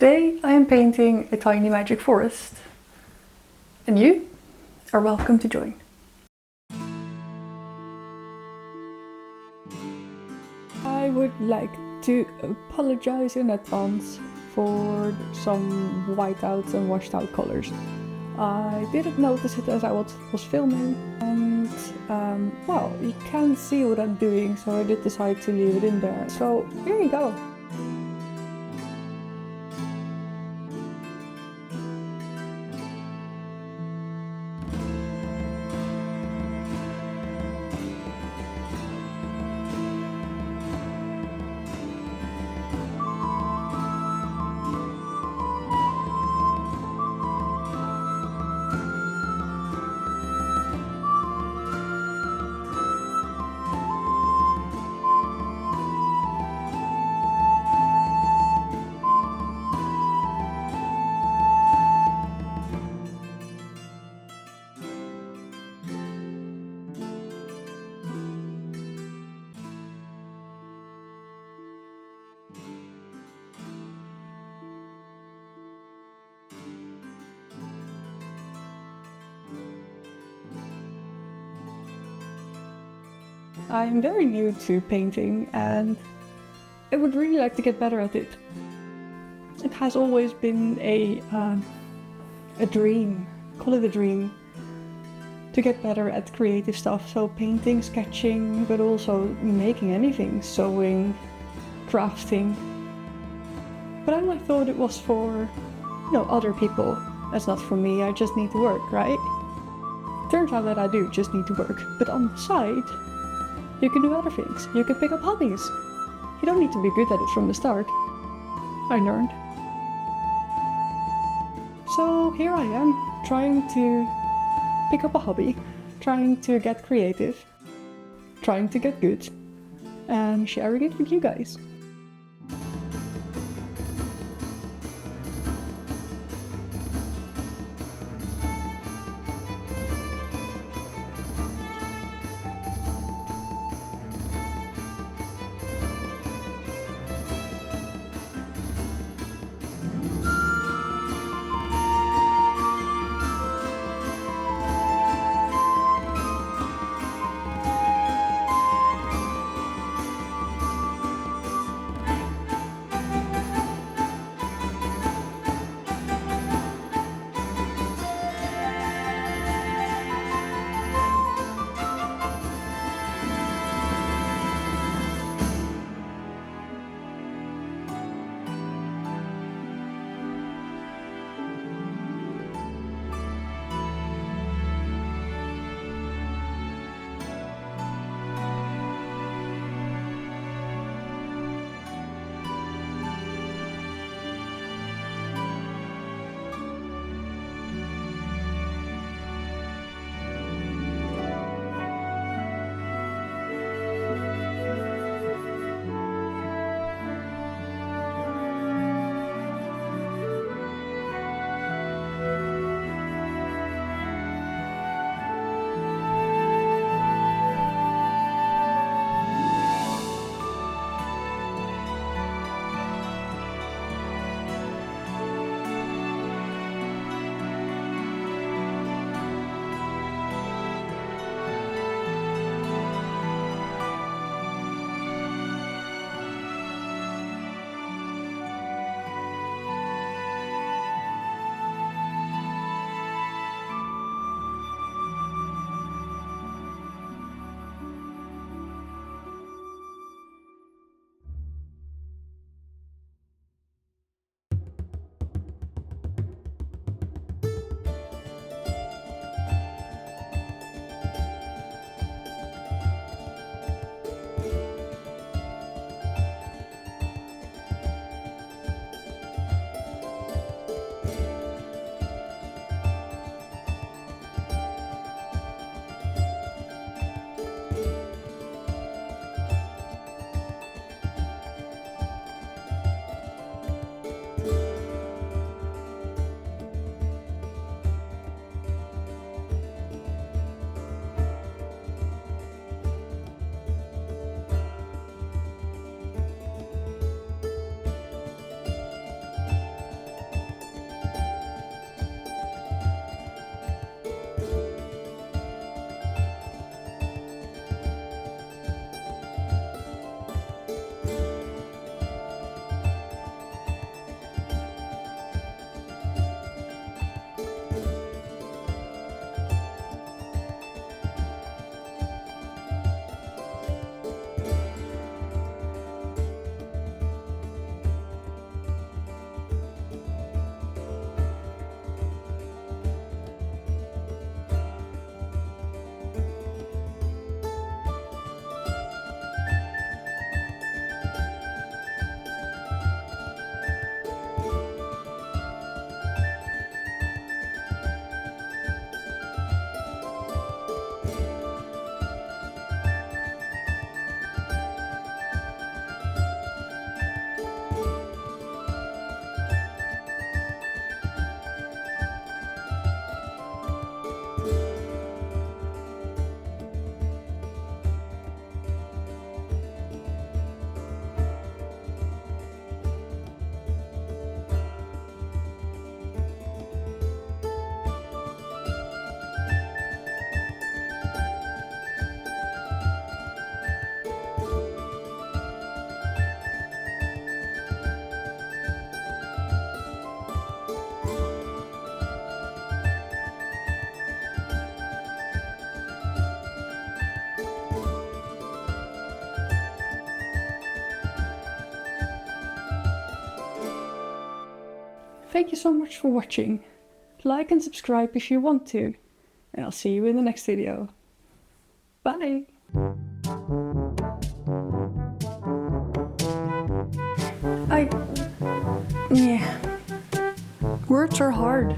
Today I am painting a tiny magic forest, and you are welcome to join. I would like to apologize in advance for some whiteouts and washed out colors. I didn't notice it as I was filming, and well, you can't see what I'm doing, so I did decide to leave it in there. So here you go. I'm very new to painting and I would really like to get better at it. It has always been a dream, call it a dream, to get better at creative stuff. So painting, sketching, but also making anything, sewing, crafting. But I always thought it was for, other people. That's not for me, I just need to work, right? Turns out that I do just need to work, but on the side, you can do other things. You can pick up hobbies. You don't need to be good at it from the start. I learned. So here I am, trying to pick up a hobby, trying to get creative, trying to get good, and sharing it with you guys. Thank you so much for watching. Like and subscribe if you want to, and I'll see you in the next video. Bye! Yeah. Words are hard.